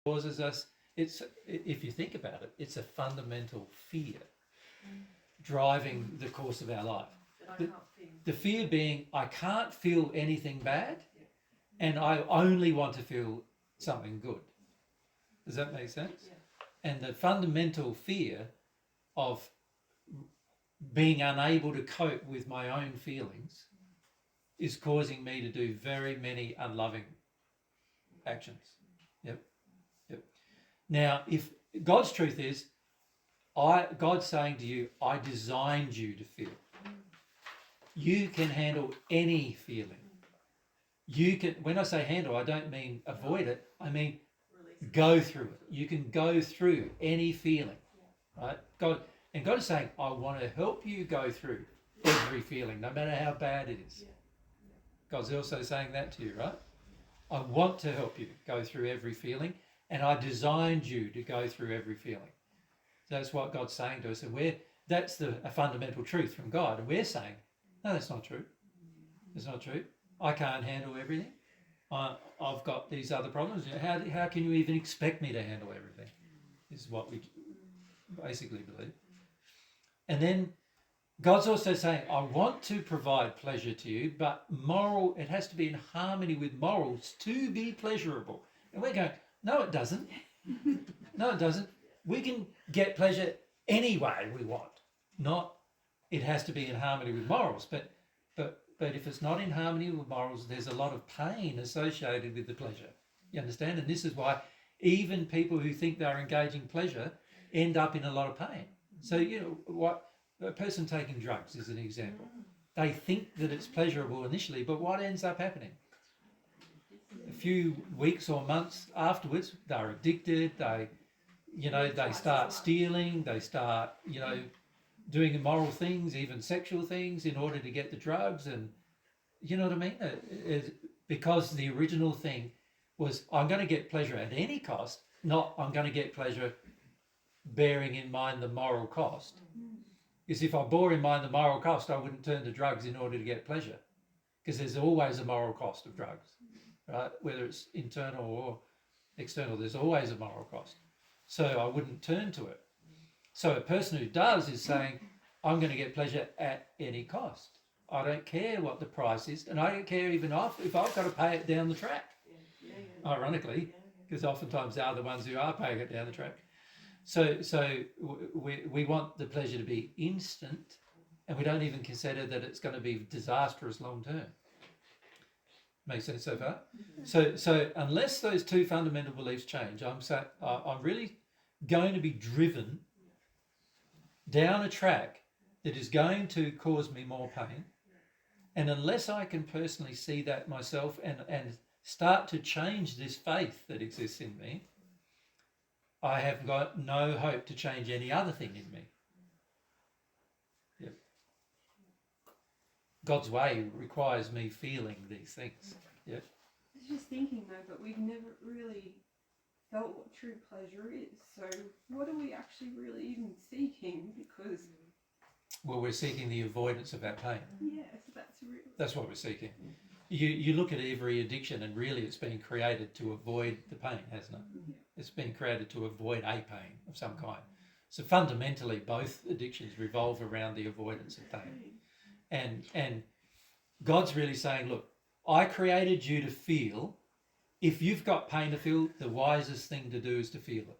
causes us, if you think about it, it's a fundamental fear driving the course of our life. The fear being, I can't feel anything bad, and I only want to feel something good. Does that make sense? And the fundamental fear of being unable to cope with my own feelings is causing me to do very many unloving actions. Yep. Now, if God's truth is, God's saying to you, I designed you to feel. You can handle any feeling. You can, when I say handle, I don't mean avoid it. I mean go through it. You can go through any feeling, right? God is saying, I want to help you go through every feeling, no matter how bad it is. God's also saying that to you, right? I want to help you go through every feeling, and I designed you to go through every feeling. That's what God's saying to us, and that's a fundamental truth from God, and we're saying, no, that's not true. It's not true. I can't handle everything. I've got these other problems. How can you even expect me to handle everything? Is what we basically believe. And then God's also saying, I want to provide pleasure to you, but it has to be in harmony with morals to be pleasurable. And we're going, no, it doesn't. No, it doesn't. We can get pleasure any way we want. Not, it has to be in harmony with morals. But if it's not in harmony with morals, there's a lot of pain associated with the pleasure. You understand? And this is why even people who think they're engaging pleasure end up in a lot of pain. So, a person taking drugs is an example. They think that it's pleasurable initially, but what ends up happening? A few weeks or months afterwards, they're addicted, they start stealing, they start, doing immoral things, even sexual things, in order to get the drugs. And you know what I mean? Because the original thing was, I'm going to get pleasure at any cost, not I'm going to get pleasure bearing in mind the moral cost. Because if I bore in mind the moral cost, I wouldn't turn to drugs in order to get pleasure. Because there's always a moral cost of drugs, right? Whether it's internal or external, there's always a moral cost. So I wouldn't turn to it. So a person who does is saying, I'm going to get pleasure at any cost. I don't care what the price is, and I don't care even if I've got to pay it down the track. Ironically, because oftentimes they are the ones who are paying it down the track. So we want the pleasure to be instant, and we don't even consider that it's going to be disastrous long term. Makes sense so far? So unless those two fundamental beliefs change, I'm really going to be driven down a track that is going to cause me more pain. And unless I can personally see that myself and start to change this faith that exists in me, I have got no hope to change any other thing in me. Yep. God's way requires me feeling these things. Yep. I was just thinking though, but we've never really felt what true pleasure is. So what are we actually really even seeking? Because we're seeking the avoidance of our pain. Yes, that's what we're seeking. You look at every addiction, and really it's been created to avoid the pain, hasn't it? Yeah. It's been created to avoid a pain of some kind. So fundamentally, both addictions revolve around the avoidance of pain. And God's really saying, look, I created you to feel. If you've got pain to feel, the wisest thing to do is to feel it.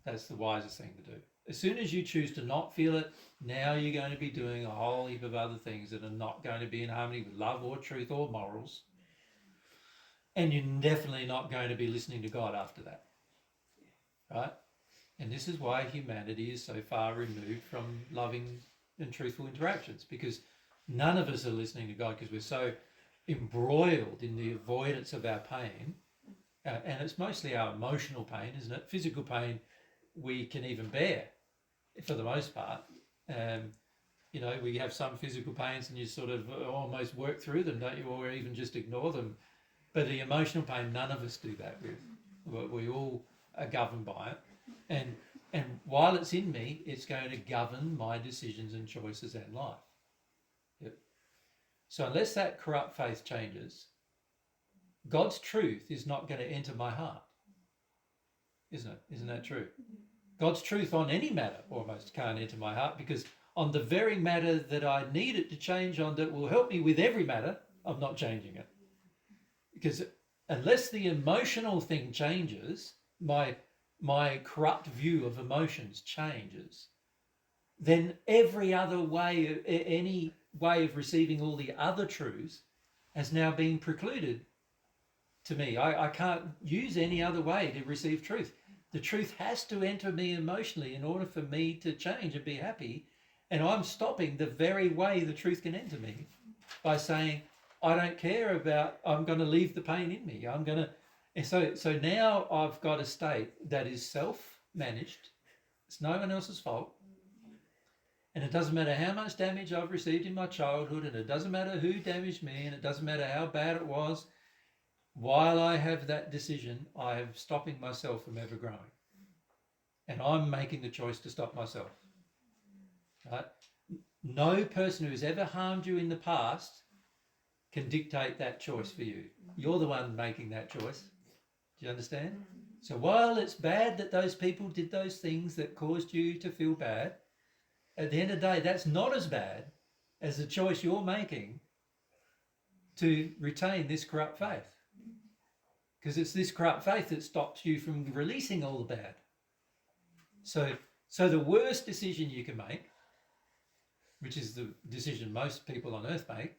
That's the wisest thing to do. As soon as you choose to not feel it, now you're going to be doing a whole heap of other things that are not going to be in harmony with love or truth or morals. And you're definitely not going to be listening to God after that. Right? And this is why humanity is so far removed from loving and truthful interactions, because none of us are listening to God because we're so embroiled in the avoidance of our pain. And it's mostly our emotional pain, isn't it? Physical pain we can even bear for the most part. We have some physical pains and you sort of almost work through them, don't you? Or even just ignore them. But the emotional pain, none of us do that with. We all are governed by it. And while it's in me, it's going to govern my decisions and choices and life. Yep. So unless that corrupt faith changes, God's truth is not going to enter my heart, isn't it? Isn't that true? God's truth on any matter almost can't enter my heart, because on the very matter that I need it to change on, that will help me with every matter, I'm not changing it. Because unless the emotional thing changes, my corrupt view of emotions changes, then every other way, any way of receiving all the other truths has now been precluded to me. I can't use any other way to receive truth. The truth has to enter me emotionally in order for me to change and be happy. And I'm stopping the very way the truth can enter me by saying, I don't care about, I'm going to leave the pain in me. I'm going to, and so now I've got a state that is self-managed. It's no one else's fault. And it doesn't matter how much damage I've received in my childhood, and it doesn't matter who damaged me, and it doesn't matter how bad it was. While I have that decision, I am stopping myself from ever growing. And I'm making the choice to stop myself. Right? No person who has ever harmed you in the past can dictate that choice for you. You're the one making that choice. Do you understand? So while it's bad that those people did those things that caused you to feel bad, at the end of the day, that's not as bad as the choice you're making to retain this corrupt faith. Because it's this corrupt faith that stops you from releasing all the bad. So the worst decision you can make, which is the decision most people on earth make,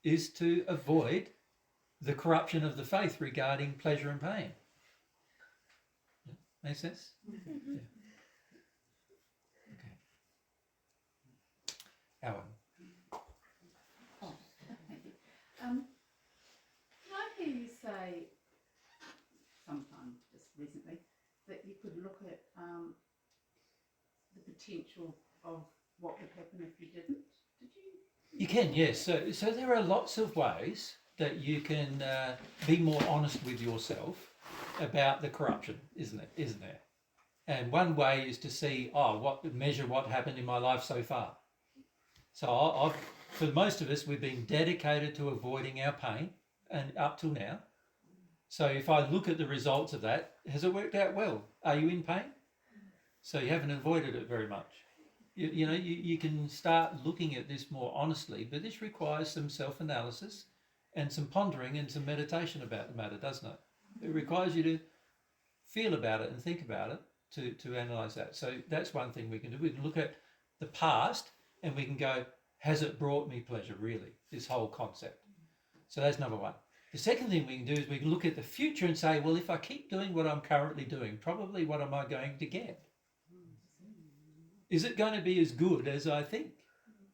is to avoid the corruption of the faith regarding pleasure and pain. Yeah. Make sense? Yeah. Okay. Alan. Oh, thank you. Can I hear you say, sometime just recently, that you could look at the potential of what would happen if you didn't? Did you? You can, yes. So there are lots of ways that you can be more honest with yourself about the corruption, isn't there? And one way is to see, measure what happened in my life so far. So for most of us, we've been dedicated to avoiding our pain, and up till now. So if I look at the results of that, has it worked out well? Are you in pain? So you haven't avoided it very much. You can start looking at this more honestly, but this requires some self-analysis and some pondering and some meditation about the matter, doesn't it? It requires you to feel about it and think about it to analyse that. So that's one thing we can do. We can look at the past and we can go, has it brought me pleasure, really, this whole concept? So that's number one. The second thing we can do is we can look at the future and say, well, if I keep doing what I'm currently doing, probably what am I going to get? Is it going to be as good as I think?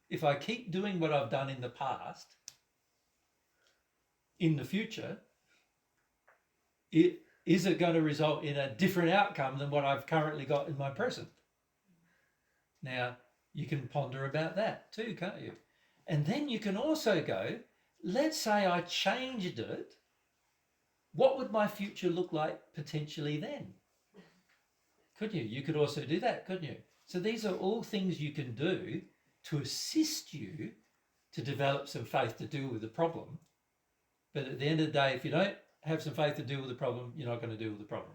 If I keep doing what I've done in the past, in the future, is it going to result in a different outcome than what I've currently got in my present? Now, you can ponder about that too, can't you? And then you can also go, let's say I changed it. What would my future look like potentially then? Couldn't you? You could also do that, couldn't you? So these are all things you can do to assist you to develop some faith to deal with the problem. But at the end of the day, if you don't have some faith to deal with the problem, you're not going to deal with the problem.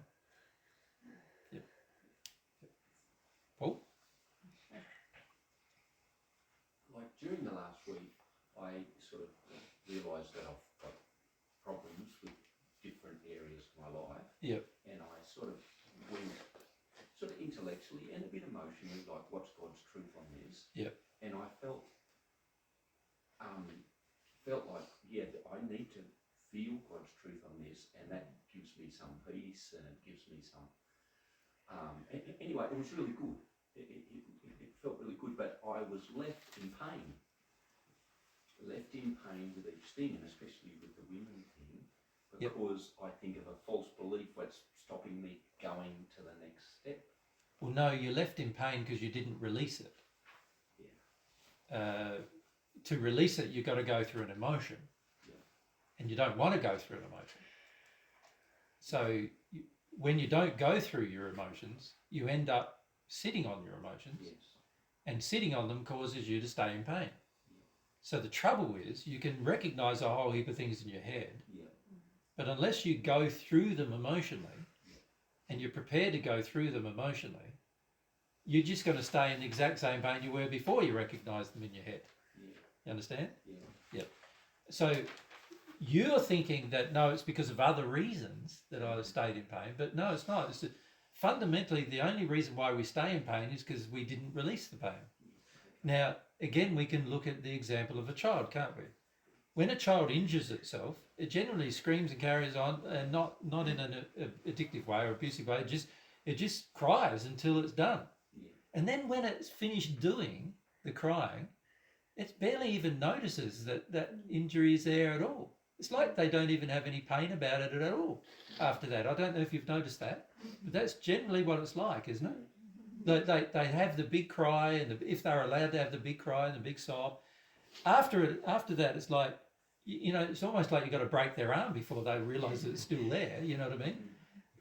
Yep. Paul? Like during the last week, I sort of realised that I've got problems with different areas of my life. Yep. And I sort of went intellectually and a bit emotionally, like, what's God's truth on this? Yep. And I felt like, yeah, I need to feel God's truth on this, and that gives me some peace, and it gives me some. Anyway, it was really good. It felt really good, but I was left in pain. Left in pain with each thing, and especially with the women thing, because I think of a false belief that's stopping me going to the next step. Well, no, you're left in pain because you didn't release it. Yeah. To release it, you've got to go through an emotion. Yeah. And you don't want to go through an emotion. So when you don't go through your emotions, you end up sitting on your emotions. Yes. And sitting on them causes you to stay in pain. So the trouble is, you can recognise a whole heap of things in your head, Yeah. But unless you go through them emotionally, and you're prepared to go through them emotionally, you're just going to stay in the exact same pain you were before you recognise them in your head. You understand? Yep. So you're thinking that, no, it's because of other reasons that I stayed in pain, but no, it's not. It's that fundamentally the only reason why we stay in pain is because we didn't release the pain. Now, again, we can look at the example of a child, can't we? When a child injures itself, it generally screams and carries on, and not in an addictive way or abusive way. It just cries until it's done. And then when it's finished doing the crying, it barely even notices that injury is there at all. It's like they don't even have any pain about it at all after that. I don't know if you've noticed that, but that's generally what it's like, isn't it? They have the big cry, and if they're allowed to have the big cry and the big sob, after that, it's like, it's almost like you've got to break their arm before they realise that it's still there, you know what I mean?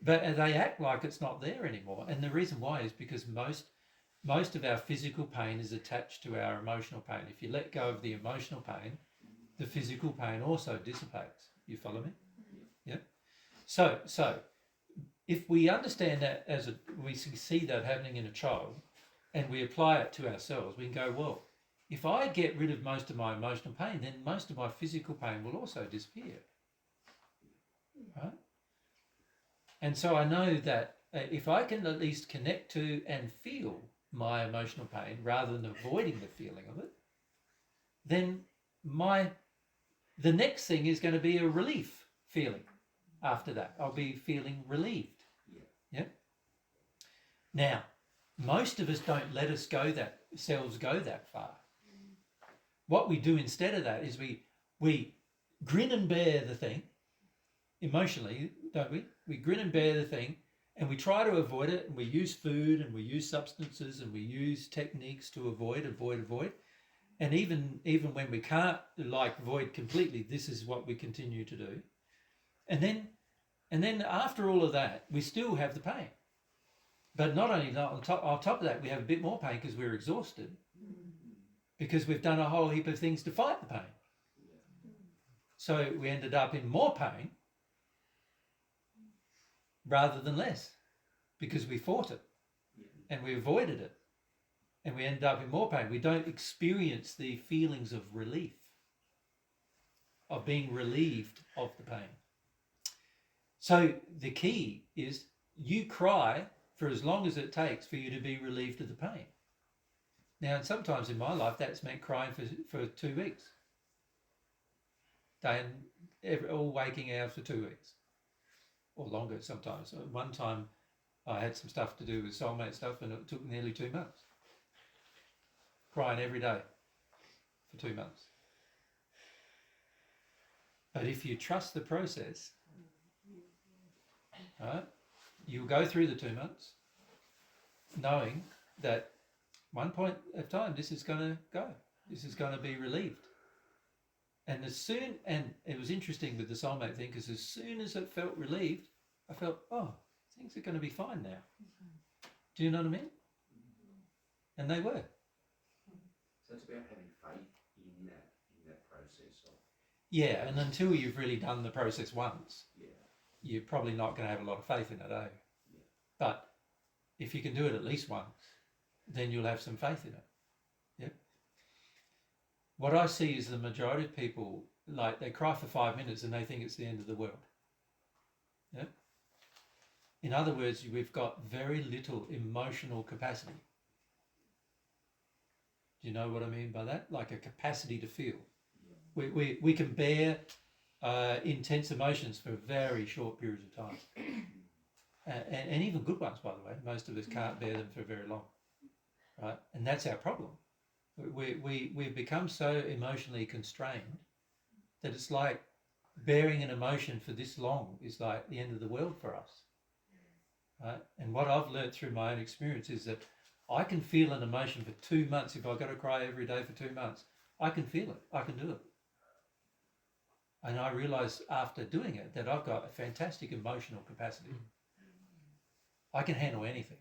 But they act like it's not there anymore. And the reason why is because most of our physical pain is attached to our emotional pain. If you let go of the emotional pain, the physical pain also dissipates. You follow me? Yeah. So if we understand that we see that happening in a child, and we apply it to ourselves, we can go, well, if I get rid of most of my emotional pain, then most of my physical pain will also disappear. Right? And so I know that if I can at least connect to and feel my emotional pain rather than avoiding the feeling of it, then the next thing is going to be a relief feeling after that. I'll be feeling relieved. Yeah. Now, most of us don't let ourselves go that far. What we do instead of that is we grin and bear the thing emotionally, don't we? We grin and bear the thing, and we try to avoid it, and we use food and we use substances and we use techniques to avoid. And even when we can't avoid completely, this is what we continue to do. And then after all of that, we still have the pain. But not only that, on top of that, we have a bit more pain because we're exhausted. Because we've done a whole heap of things to fight the pain. So we ended up in more pain rather than less, because we fought it and we avoided it, and we ended up in more pain. We don't experience the feelings of relief, of being relieved of the pain. So the key is you cry for as long as it takes for you to be relieved of the pain. Now, and sometimes in my life, that's meant crying for 2 weeks. All waking hours for 2 weeks. Or longer sometimes. One time I had some stuff to do with soulmate stuff, and it took nearly 2 months. Crying every day for 2 months. But if you trust the process, right, you'll go through the 2 months knowing that one point of time this is going to go. This is going to be relieved. And it was interesting with the soulmate thing, because as soon as it felt relieved, I felt, oh, things are going to be fine now. Do you know what I mean? And they were. So it's about having faith in that process of. Yeah, and until you've really done the process once, you're probably not going to have a lot of faith in it, eh? Yeah. But if you can do it at least once, then you'll have some faith in it. Yeah. What I see is the majority of people, they cry for 5 minutes and they think it's the end of the world. Yeah. In other words, we've got very little emotional capacity. Do you know what I mean by that? Like a capacity to feel. We can bear intense emotions for very short periods of time. And even good ones, by the way. Most of us can't bear them for very long. Right? And that's our problem. We've become so emotionally constrained that it's like bearing an emotion for this long is like the end of the world for us. Right? And what I've learned through my own experience is that I can feel an emotion for 2 months. If I've got to cry every day for 2 months, I can feel it. I can do it. And I realise after doing it that I've got a fantastic emotional capacity. I can handle anything.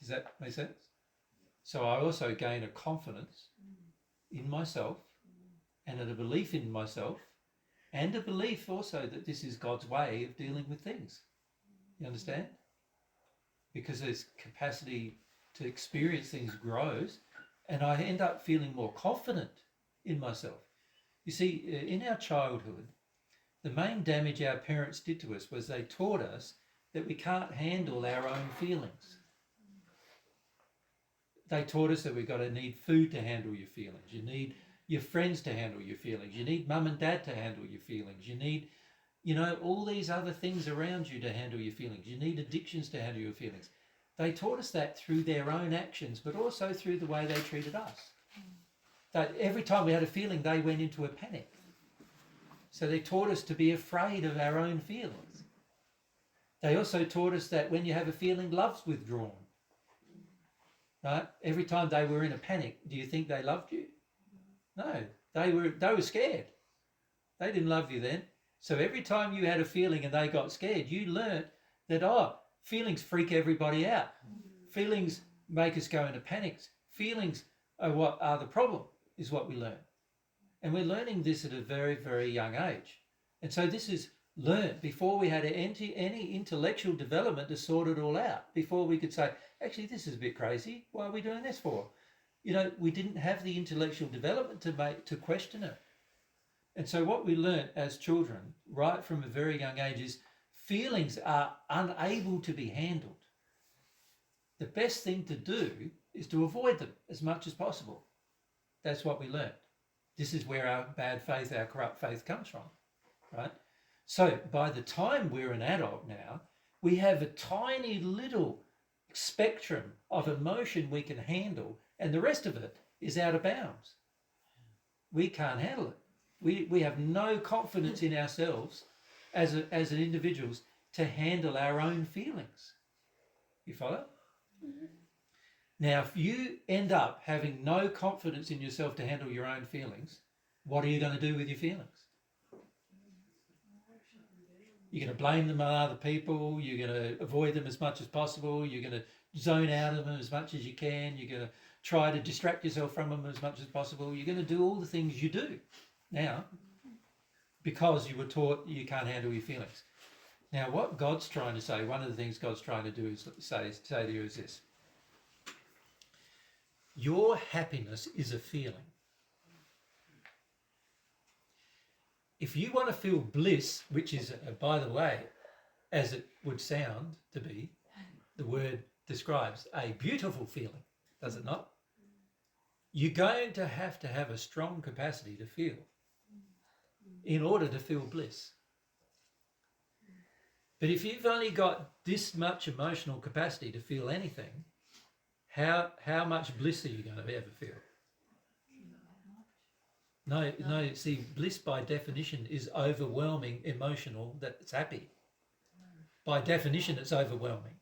Does that make sense? So I also gain a confidence in myself and a belief in myself and a belief also that this is God's way of dealing with things. You understand? Because his capacity to experience things grows, and I end up feeling more confident in myself. You see, in our childhood, the main damage our parents did to us was they taught us that we can't handle our own feelings. They taught us that we've got to need food to handle your feelings. You need your friends to handle your feelings. You need mum and dad to handle your feelings. You need, all these other things around you to handle your feelings. You need addictions to handle your feelings. They taught us that through their own actions, but also through the way they treated us. That every time we had a feeling, they went into a panic. So they taught us to be afraid of our own feelings. They also taught us that when you have a feeling, love's withdrawn. Right? Every time they were in a panic, do you think they loved you? No, they were scared. They didn't love you then. So every time you had a feeling and they got scared, you learnt that, feelings freak everybody out. Feelings make us go into panics. Feelings are what are the problem, is what we learn. And we're learning this at a very, very young age. And so this is learnt before we had any intellectual development to sort it all out, before we could say, actually, this is a bit crazy. Why are we doing this for? We didn't have the intellectual development to question it. And so what we learnt as children, right from a very young age, is feelings are unable to be handled. The best thing to do is to avoid them as much as possible. That's what we learnt. This is where our bad faith, our corrupt faith comes from, right? So by the time we're an adult now, we have a tiny little spectrum of emotion we can handle, and the rest of it is out of bounds. We can't handle it. We have no confidence in ourselves as an individuals to handle our own feelings. You follow? Mm-hmm. Now, if you end up having no confidence in yourself to handle your own feelings, what are you going to do with your feelings? You're going to blame them on other people. You're going to avoid them as much as possible. You're going to zone out of them as much as you can. You're going to try to distract yourself from them as much as possible. You're going to do all the things you do now because you were taught you can't handle your feelings. Now, what God's trying to say, one of the things God's trying to do is say to you is this. Your happiness is a feeling. If you want to feel bliss, which is, by the way, as it would sound to be, the word describes a beautiful feeling, does it not? You're going to have a strong capacity to feel in order to feel bliss. But if you've only got this much emotional capacity to feel anything, how much bliss are you going to ever feel? No, see, bliss by definition is overwhelming emotional, that it's happy. By definition, it's overwhelming.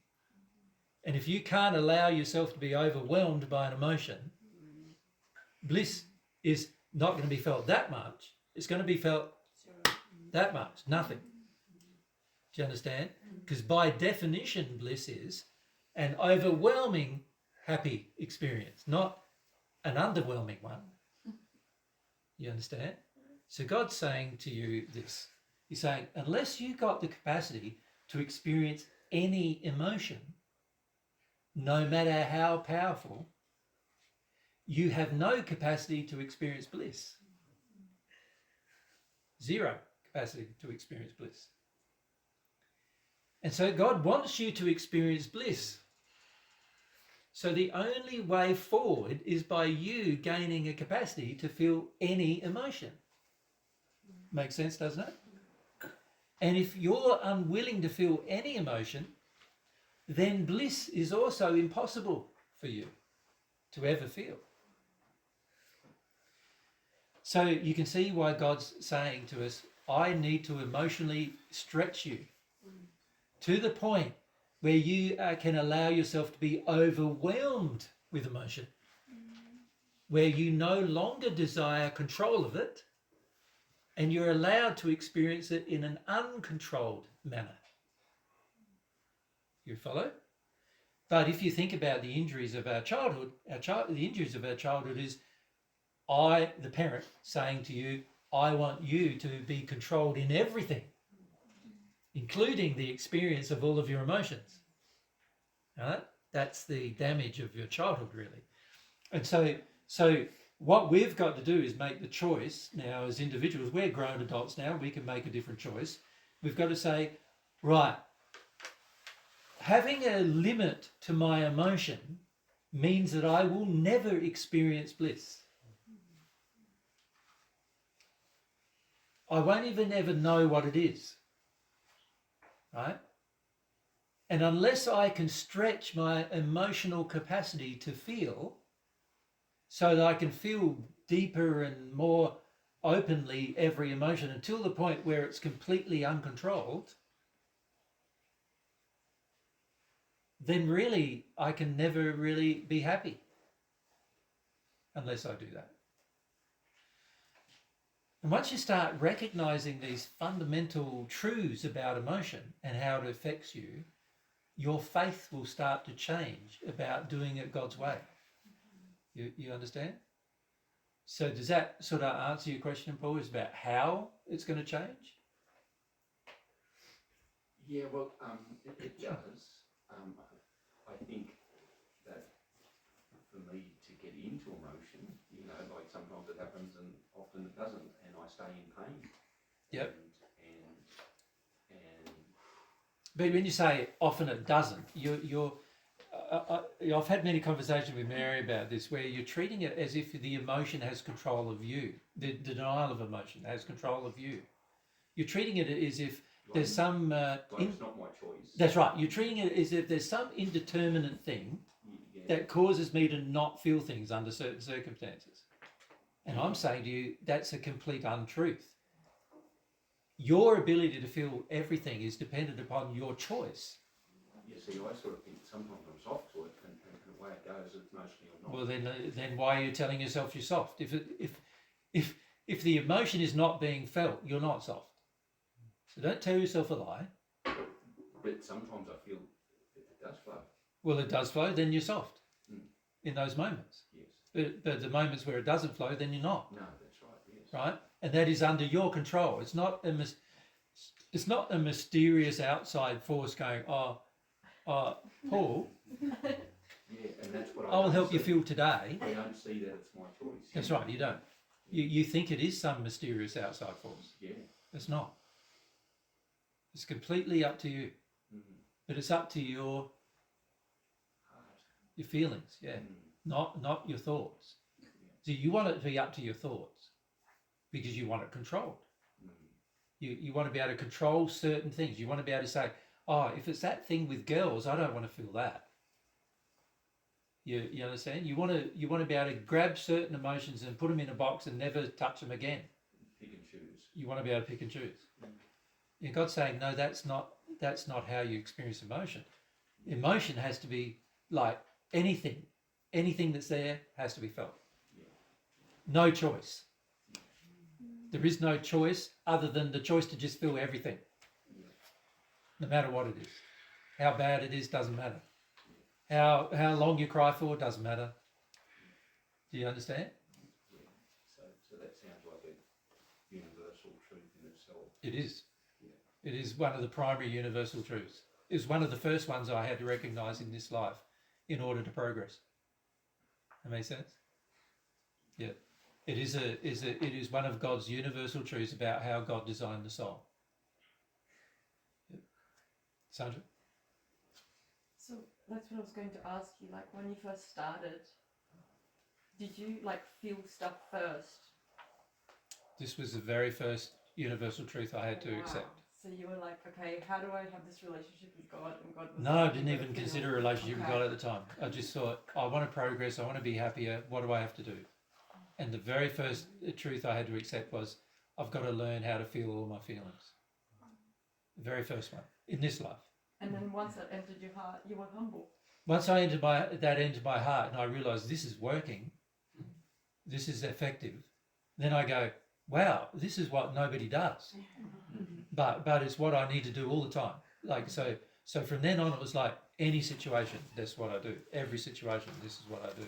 And if you can't allow yourself to be overwhelmed by an emotion, bliss is not going to be felt that much. It's going to be felt that much, nothing. Do you understand? Because by definition, bliss is an overwhelming happy experience, not an underwhelming one. You understand? So God's saying to you this. He's saying, unless you got the capacity to experience any emotion, no matter how powerful, you have no capacity to experience bliss. Zero capacity to experience bliss. And so God wants you to experience bliss. So the only way forward is by you gaining a capacity to feel any emotion. Makes sense, doesn't it? And if you're unwilling to feel any emotion, then bliss is also impossible for you to ever feel. So you can see why God's saying to us, I need to emotionally stretch you to the point where you can allow yourself to be overwhelmed with emotion, where you no longer desire control of it, and you're allowed to experience it in an uncontrolled manner. You follow? But if you think about the injuries of our childhood, the injuries of our childhood is I, the parent, saying to you, I want you to be controlled in everything, including the experience of all of your emotions. Right? That's the damage of your childhood, really. And so what we've got to do is make the choice now as individuals. We're grown adults now. We can make a different choice. We've got to say, right, having a limit to my emotion means that I will never experience bliss. I won't even ever know what it is. Right? And unless I can stretch my emotional capacity to feel, so that I can feel deeper and more openly every emotion until the point where it's completely uncontrolled, then really I can never really be happy unless I do that. And once you start recognizing these fundamental truths about emotion and how it affects you, your faith will start to change about doing it God's way. You understand? So does that sort of answer your question, Paul, is about how it's going to change? Yeah, well, it does. I think that for me to get into emotion, you know, like sometimes it happens and often it doesn't, and I stay in pain. Yep. And But when you say often it doesn't, I've had many conversations with Mary about this, where you're treating it as if the emotion has control of you. The denial of emotion has control of you. You're treating it as if there's some... it's not my choice. That's right. You're treating it as if there's some indeterminate thing that causes me to not feel things under certain circumstances. And I'm saying to you, that's a complete untruth. Your ability to feel everything is dependent upon your choice. Yeah, see, I sort of think sometimes I'm soft to it, and the way it goes, it's mostly I'm not. Well, then why are you telling yourself you're soft? If the emotion is not being felt, you're not soft. So don't tell yourself a lie. But sometimes I feel it does flow. Well, it does flow, then you're soft in those moments. Yes. But the moments where it doesn't flow, then you're not. No, that's right. Yes. Right? And that is under your control. It's not a mysterious outside force going, Paul, Yeah, and that's what I will don't help you see. feel today. I don't see that it's my choice. That's right, you don't. You think it is some mysterious outside force. Yeah. It's not. It's completely up to you. Mm-hmm. But it's up to your feelings, yeah. Not your thoughts. So you want it to be up to your thoughts because you want it controlled. You want to be able to control certain things. You want to be able to say, if it's that thing with girls, I don't want to feel that. You understand? You want to be able to grab certain emotions and put them in a box and never touch them again. Pick and choose. You want to be able to pick and choose. And God's saying, no, that's not how you experience emotion. Emotion has to be like anything that's there has to be felt. No choice. There is no choice other than the choice to just feel everything. No matter what it is. How bad it is doesn't matter. How long you cry for doesn't matter. Do you understand? Yeah. So that sounds like a universal truth in itself. It is. It is one of the primary universal truths. It was one of the first ones I had to recognise in this life in order to progress. That makes sense? Yeah. It is one of God's universal truths about how God designed the soul. Yeah. Sandra? So that's what I was going to ask you. Like when you first started, did you like feel stuff first? This was the very first universal truth I had to accept. So you were like, okay, how do I have this relationship with God? And God was No, I like, didn't you even gotta feel. consider a relationship with Okay. God at the time. I just thought, I want to progress, I want to be happier, what do I have to do? And the very first truth I had to accept was, I've got to learn how to feel all my feelings. The very first one, in this life. And then once that entered your heart, you were humble. Once I entered my heart and I realised this is working, this is effective, then I go, wow, this is what nobody does. But it's what I need to do all the time. Like so from then on it was like any situation, that's what I do. Every situation, this is what I do.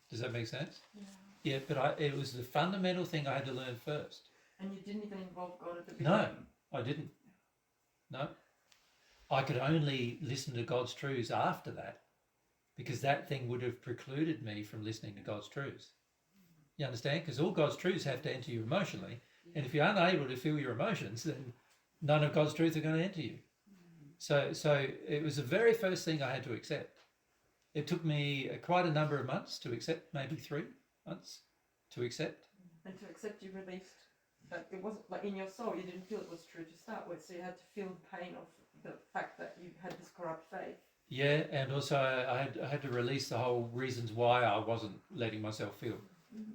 Does that make sense? Yeah, but it was the fundamental thing I had to learn first. And you didn't even involve God at the beginning? No, I didn't. No. I could only listen to God's truths after that, because that thing would have precluded me from listening to God's truths. You understand? Because all God's truths have to enter you emotionally. And if you're unable to feel your emotions, then none of God's truths are going to enter you. So it was the very first thing I had to accept. It took me quite a number of months to accept, maybe 3 months to accept. And to accept you released that it wasn't like in your soul, you didn't feel it was true to start with, so you had to feel the pain of the fact that you had this corrupt faith. Yeah, and also I had to release the whole reasons why I wasn't letting myself feel.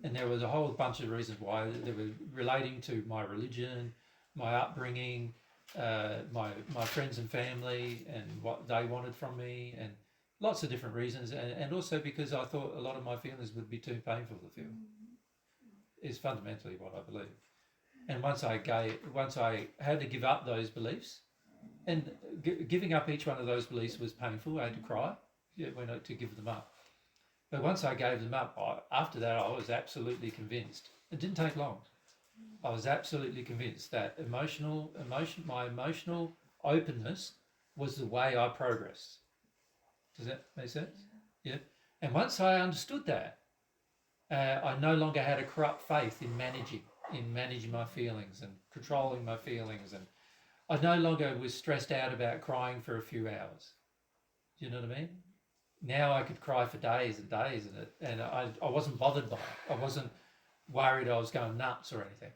And there was a whole bunch of reasons why. They were relating to my religion, my upbringing, my friends and family, and what they wanted from me, and lots of different reasons. And also because I thought a lot of my feelings would be too painful to feel. Is fundamentally what I believe. And once I had to give up those beliefs, and giving up each one of those beliefs was painful. I had to cry to give them up. But once I gave them up, after that I was absolutely convinced. It didn't take long. I was absolutely convinced that my emotional openness was the way I progressed. Does that make sense? Yeah. And once I understood that, I no longer had a corrupt faith in managing my feelings and controlling my feelings, and I no longer was stressed out about crying for a few hours. Do you know what I mean? Now I could cry for days and days, and I wasn't bothered by it. I wasn't worried I was going nuts or anything.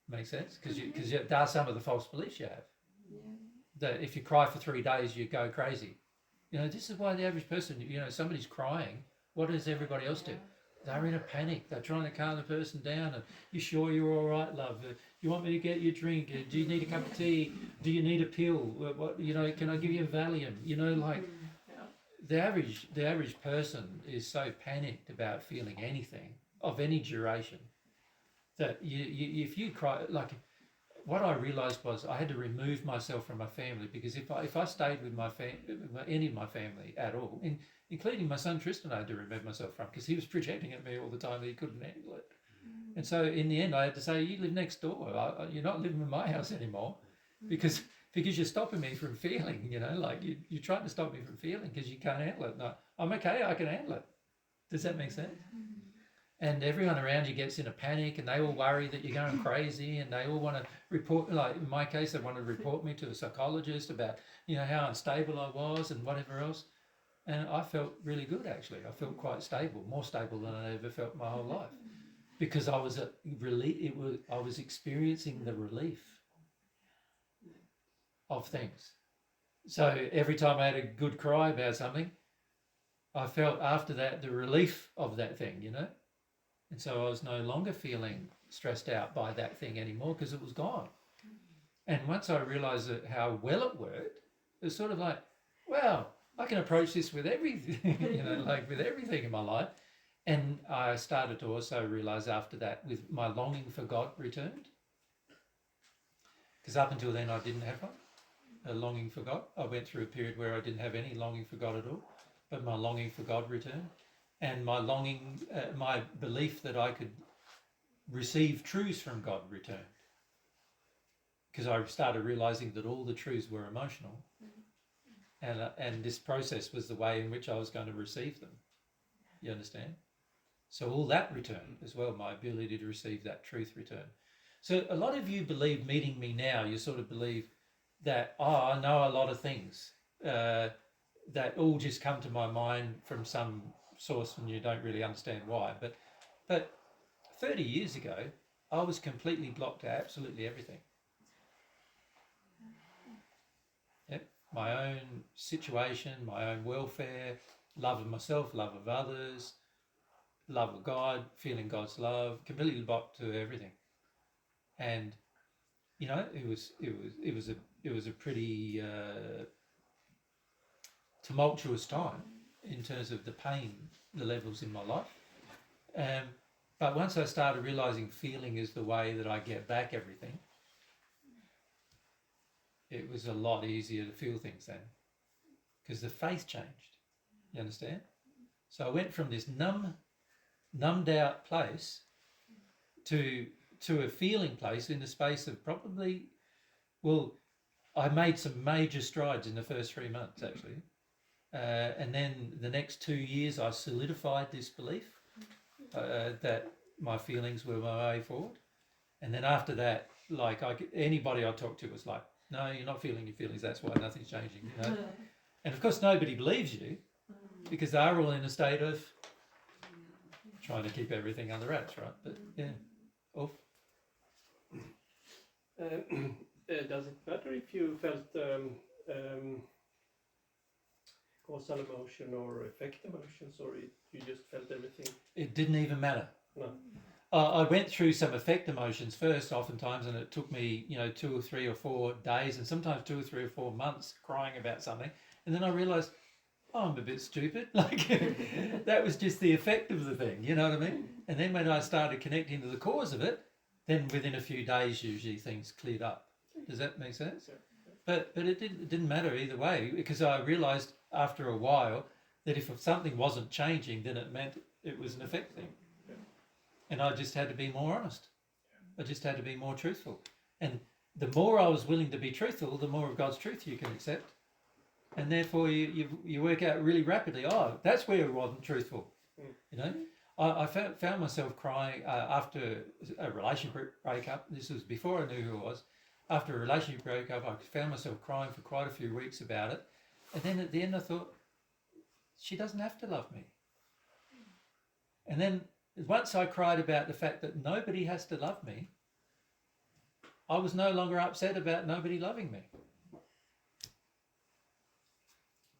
Makes sense? Because there are some of the false beliefs you have. Yeah. That if you cry for 3 days, you go crazy. You know, this is why the average person, somebody's crying. What does everybody else do? They're in a panic. They're trying to calm the person down. And you sure you're all right, love? You want me to get you a drink? Do you need a cup of tea? Do you need a pill? What? Can I give you a Valium? The average person is so panicked about feeling anything of any duration that if you cry, like what I realised was I had to remove myself from my family, because if I stayed with any of my family at all, including my son Tristan, I had to remove myself from, because he was projecting at me all the time that he couldn't handle it. And so in the end I had to say, you live next door, you're not living in my house anymore, because you're stopping me from feeling, you're trying to stop me from feeling because you can't handle it. No, I'm okay, I can handle it. Does that make sense? And everyone around you gets in a panic, and they all worry that you're going crazy, and they all want to report, like in my case, they wanted to report me to a psychologist about, how unstable I was and whatever else. And I felt really good, actually. I felt quite stable, more stable than I ever felt my whole life, because I was I was experiencing the relief of things. So every time I had a good cry about something, I felt after that the relief of that thing, And so I was no longer feeling stressed out by that thing anymore, because it was gone. And once I realised how well it worked, it was sort of like, wow, I can approach this with everything, with everything in my life. And I started to also realise after that, with my longing for God returned. Because up until then I didn't have one, a longing for God. I went through a period where I didn't have any longing for God at all, but my longing for God returned. And my longing, my belief that I could receive truths from God returned. Because I started realising that all the truths were emotional. And this process was the way in which I was going to receive them. You understand? So all that returned as well, my ability to receive that truth returned. So a lot of you believe, meeting me now, you sort of believe that, I know a lot of things that all just come to my mind from some source, and you don't really understand why. But 30 years ago, I was completely blocked to absolutely everything. Yep. My own situation, my own welfare, love of myself, love of others, love of God, feeling God's love, completely blocked to everything. And it was a pretty tumultuous time in terms of the pain, the levels in my life. But once I started realising feeling is the way that I get back everything, it was a lot easier to feel things then, because the faith changed. You understand? So I went from this numbed out place to to a feeling place in the space of probably, well, I made some major strides in the first 3 months actually. And then the next 2 years I solidified this belief that my feelings were my way forward. And then after that, like anybody I talked to was like, no, you're not feeling your feelings, that's why nothing's changing, you know. And of course nobody believes you because they're all in a state of trying to keep everything under wraps, right? But yeah. Ulf? Does it matter if you felt causal emotion or effect emotions, or you just felt everything? It didn't even matter. No. I went through some effect emotions first, oftentimes, and it took me, 2 or 3 or 4 days, and sometimes 2 or 3 or 4 months crying about something, and then I realised, oh, I'm a bit stupid. Like that was just the effect of the thing, you know what I mean? And then when I started connecting to the cause of it, then within a few days, usually things cleared up. Does that make sense? But it didn't matter either way, because I realised after a while that if something wasn't changing, then it meant it was an effect thing. And I just had to be more honest. I just had to be more truthful. And the more I was willing to be truthful, the more of God's truth you can accept. And therefore you work out really rapidly, oh, that's where it wasn't truthful. You know? I found myself crying after a relationship breakup. This was before I knew who I was. After a relationship breakup, I found myself crying for quite a few weeks about it. And then at the end I thought, she doesn't have to love me. And then once I cried about the fact that nobody has to love me, I was no longer upset about nobody loving me.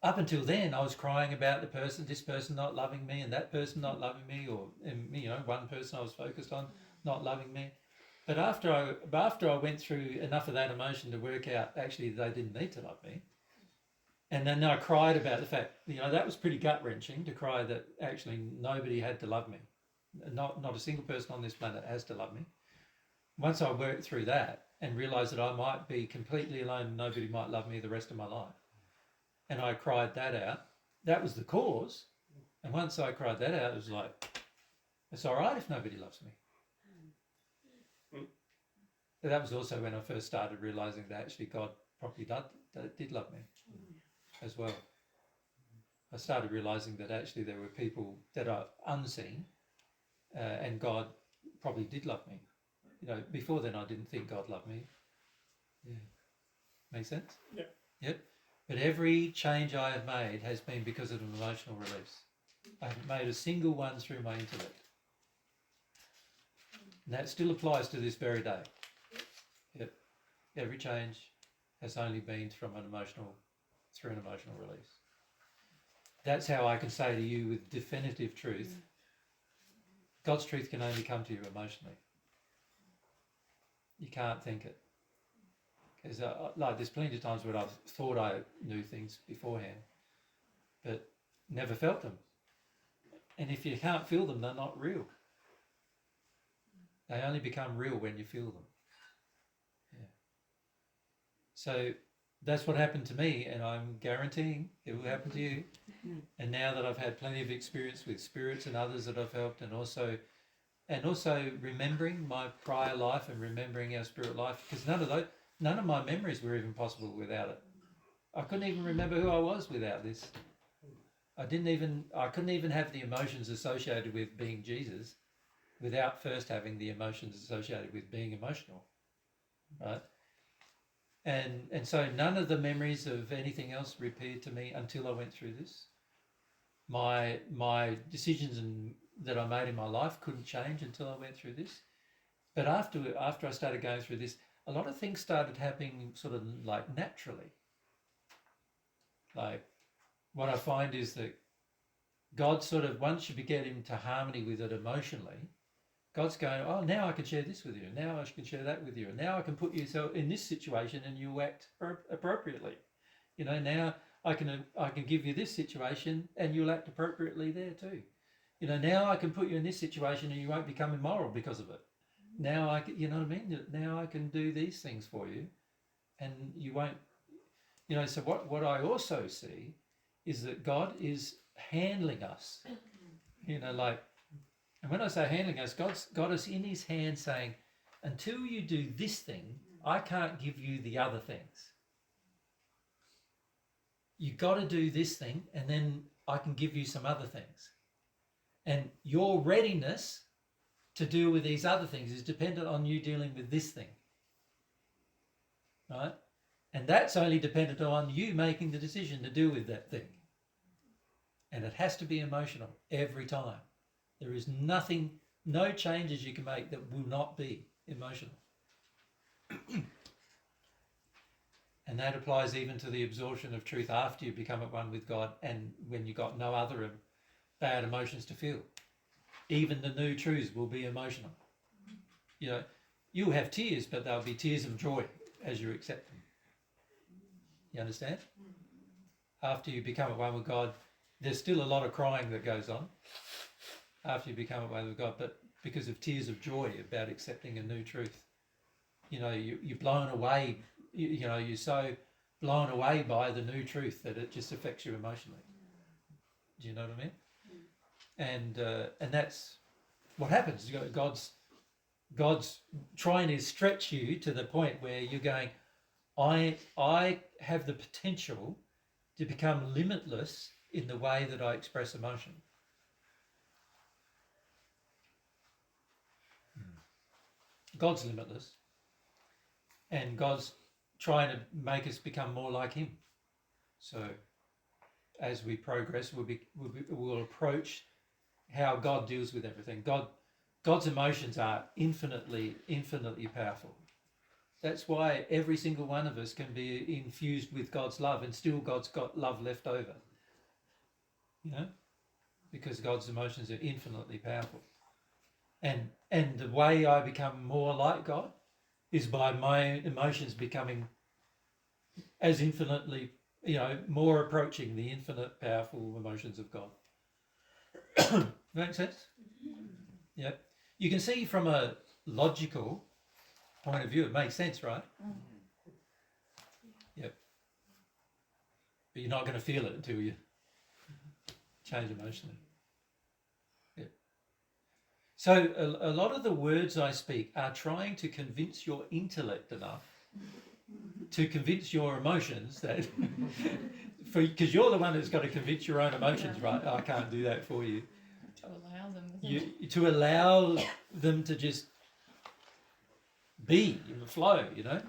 Up until then, I was crying about this person not loving me, and that person not loving me, or one person I was focused on not loving me. But after I went through enough of that emotion to work out actually they didn't need to love me, and then I cried about the fact, that was pretty gut-wrenching to cry that actually nobody had to love me. Not a single person on this planet has to love me. Once I worked through that and realised that I might be completely alone and nobody might love me the rest of my life, and I cried that out, that was the cause. And once I cried that out, it was like, it's all right if nobody loves me. But that was also when I first started realising that actually God probably did love me as well. I started realising that actually there were people that are unseen, and God probably did love me. Before then I didn't think God loved me. Yeah. Make sense? Yeah. Yep. But every change I have made has been because of an emotional release. I haven't made a single one through my intellect. And that still applies to this very day. Yep. Every change has only been through an emotional release. That's how I can say to you with definitive truth, God's truth can only come to you emotionally. You can't think it. Because there's plenty of times when I've thought I knew things beforehand, but never felt them. And if you can't feel them, they're not real. They only become real when you feel them. Yeah. So that's what happened to me, and I'm guaranteeing it will happen to you. And now that I've had plenty of experience with spirits and others that I've helped, and also remembering my prior life and remembering our spirit life, because none of my memories were even possible without it. I couldn't even remember who I was without this. I couldn't even have the emotions associated with being Jesus without first having the emotions associated with being emotional, right? And so none of the memories of anything else reappeared to me until I went through this. My decisions that I made in my life couldn't change until I went through this. But after I started going through this, a lot of things started happening sort of like naturally. Like what I find is that God sort of, once you get into harmony with it emotionally, God's going, oh, now I can share this with you. Now I can share that with you. And now I can put yourself in this situation and you act appropriately. Now I can give you this situation and you'll act appropriately there too. Now I can put you in this situation and you won't become immoral because of it. Now I can, Now I can do these things for you and you won't, so what I also see is that God is handling us, and when I say handling us, God's got us in his hand saying, until you do this thing, I can't give you the other things. You got to do this thing, and then I can give you some other things. And your readiness to deal with these other things is dependent on you dealing with this thing. Right? And that's only dependent on you making the decision to deal with that thing. And it has to be emotional every time. There is nothing, no changes you can make that will not be emotional. And that applies even to the absorption of truth after you become at one with God and when you've got no other bad emotions to feel. Even the new truths will be emotional. You know, you'll have tears, but they'll be tears of joy as you accept them. You understand? After you become at one with God, there's still a lot of crying that goes on after you become at one with God, but because of tears of joy about accepting a new truth. You know, you're blown away, you know, you're so blown away by the new truth that it just affects you emotionally. Do you know what I mean? And that's what happens. God's trying to stretch you to the point where you're going, I have the potential to become limitless in the way that I express emotion. God's limitless, and God's trying to make us become more like him. So as we progress, we'll approach how God deals with everything. God's emotions are infinitely powerful. That's why every single one of us can be infused with God's love, and still God's got love left over. You know, because God's emotions are infinitely powerful. And the way I become more like God is by my emotions becoming as infinitely, you know, more approaching the infinite powerful emotions of God. Make sense? Yep. You can see from a logical point of view, it makes sense, right? Yep. But you're not going to feel it until you change emotionally. Yep. So a lot of the words I speak are trying to convince your intellect enough to convince your emotions that, because you're the one who's got to convince your own emotions, right? I can't do that for you. To allow them. To allow them to just be in the flow, you know.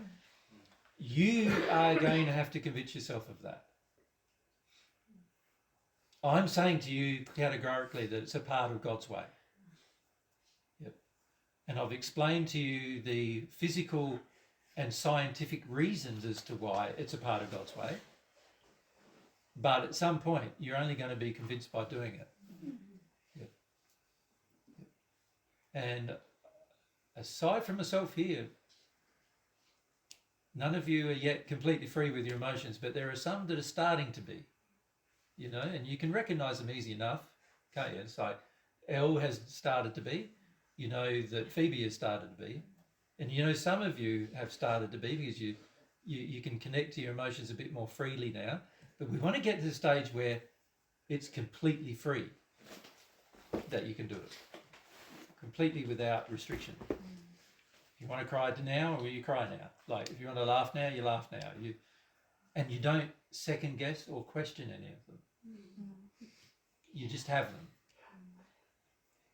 You are going to have to convince yourself of that. I'm saying to you categorically that it's a part of God's way. Yep. And I've explained to you the physical and scientific reasons as to why it's a part of God's way. But at some point, you're only going to be convinced by doing it. Yep. Yep. And aside from myself here, none of you are yet completely free with your emotions, but there are some that are starting to be. You know, and you can recognize them easy enough, can't you? It's like Elle has started to be, you know that Phoebe has started to be, and you know some of you have started to be because you can connect to your emotions a bit more freely now. But we want to get to the stage where it's completely free, that you can do it, completely without restriction. If you want to cry now, or you cry now. Like if you want to laugh now, you laugh now. And you don't second guess or question any of them. You just have them.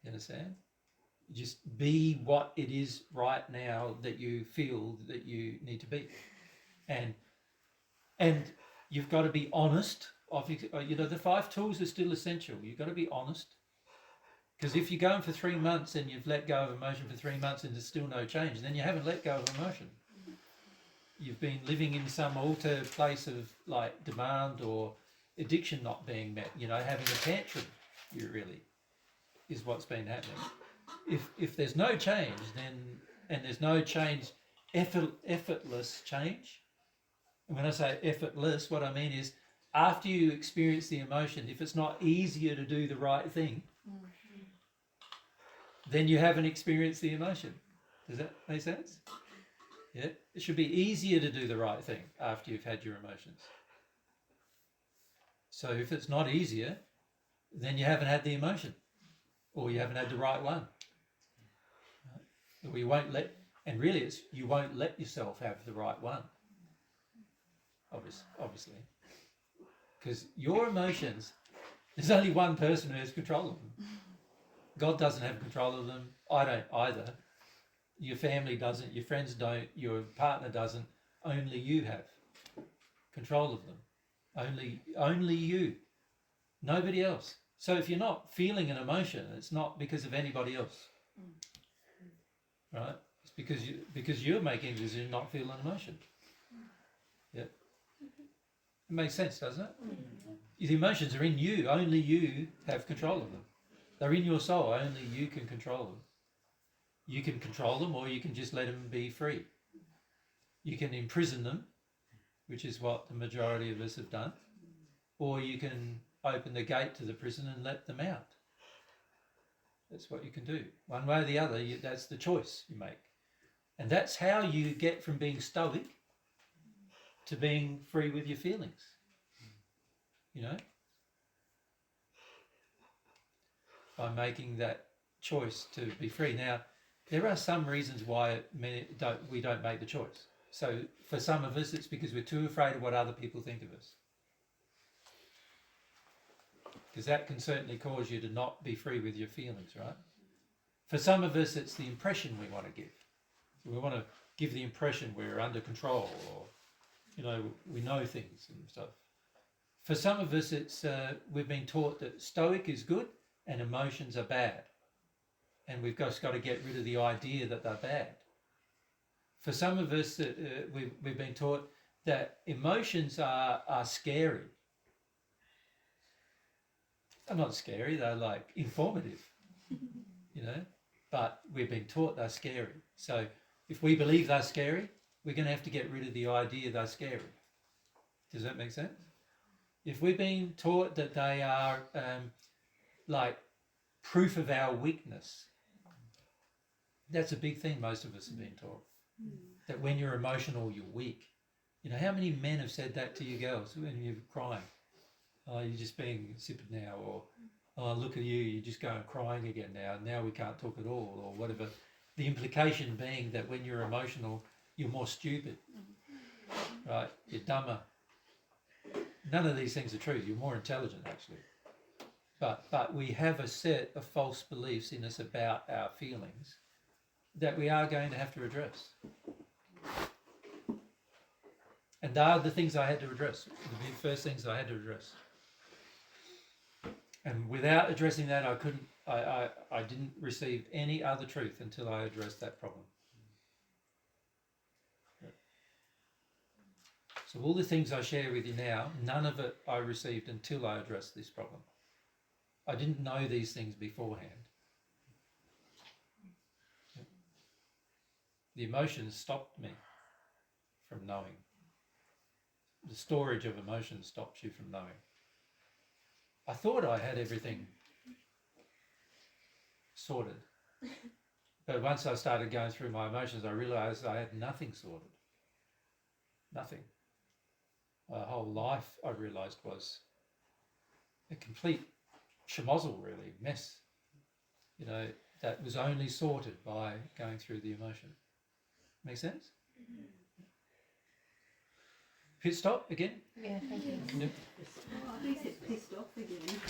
You understand? You just be what it is right now that you feel that you need to be. And you've got to be honest. You know, the 5 tools are still essential. You've got to be honest. Because if you're going for 3 months and you've let go of emotion for 3 months and there's still no change, then you haven't let go of emotion. You've been living in some alter place of like demand or addiction not being met, you know, having a tantrum, you really, is what's been happening. If there's no change, then, and there's no change, effortless change, and when I say effortless, what I mean is after you experience the emotion, if it's not easier to do the right thing, then you haven't experienced the emotion. Does that make sense? Yeah, it should be easier to do the right thing after you've had your emotions. So if it's not easier, then you haven't had the emotion, or you haven't had the right one. Right? We won't let And really, it's you won't let yourself have the right one. Obviously, because your emotions, there's only one person who has control of them. God doesn't have control of them. I don't either. Your family doesn't. Your friends don't. Your partner doesn't. Only you have control of them. Only you. Nobody else. So if you're not feeling an emotion, it's not because of anybody else, right? It's because you're making a decision not to feel an emotion. Yeah. It makes sense, doesn't it? The emotions are in you. Only you have control of them. They're in your soul. Only you can control them. You can control them, or you can just let them be free. You can imprison them, which is what the majority of us have done, or you can open the gate to the prison and let them out. That's what you can do. One way or the other, that's the choice you make. And that's how you get from being stoic to being free with your feelings. You know? By making that choice to be free. Now, there are some reasons why we don't make the choice. So for some of us, it's because we're too afraid of what other people think of us. Because that can certainly cause you to not be free with your feelings, right? For some of us, it's the impression we want to give. So we want to give the impression we're under control, or, you know, we know things and stuff. For some of us, it's we've been taught that stoic is good and emotions are bad. And we've just got to get rid of the idea that they're bad. For some of us, we've been taught that emotions are scary. They're not scary, they're like informative, you know, but we've been taught they're scary. So if we believe they're scary, we're going to have to get rid of the idea they're scary. Does that make sense? If we've been taught that they are like proof of our weakness, that's a big thing most of us have been taught. That when you're emotional, you're weak. You know, how many men have said that to you girls when you're crying? Oh, you're just being insipid now, or oh, look at you, you're just going crying again now. Now we can't talk at all, or whatever. The implication being that when you're emotional, you're more stupid, right? You're dumber. None of these things are true. You're more intelligent, actually. But we have a set of false beliefs in us about our feelings that we are going to have to address. And they are the things I had to address, the first things I had to address. And without addressing that, I didn't receive any other truth until I addressed that problem. So all the things I share with you now, none of it I received until I addressed this problem. I didn't know these things beforehand. The emotions stopped me from knowing. The storage of emotions stops you from knowing. I thought I had everything sorted. But once I started going through my emotions, I realised I had nothing sorted. Nothing. My whole life, I realised, was a complete schmozzle, really, mess. You know, that was only sorted by going through the emotion. Make sense? Pit stop again? Yeah, thank you. Yep. Oh, he said pissed off again.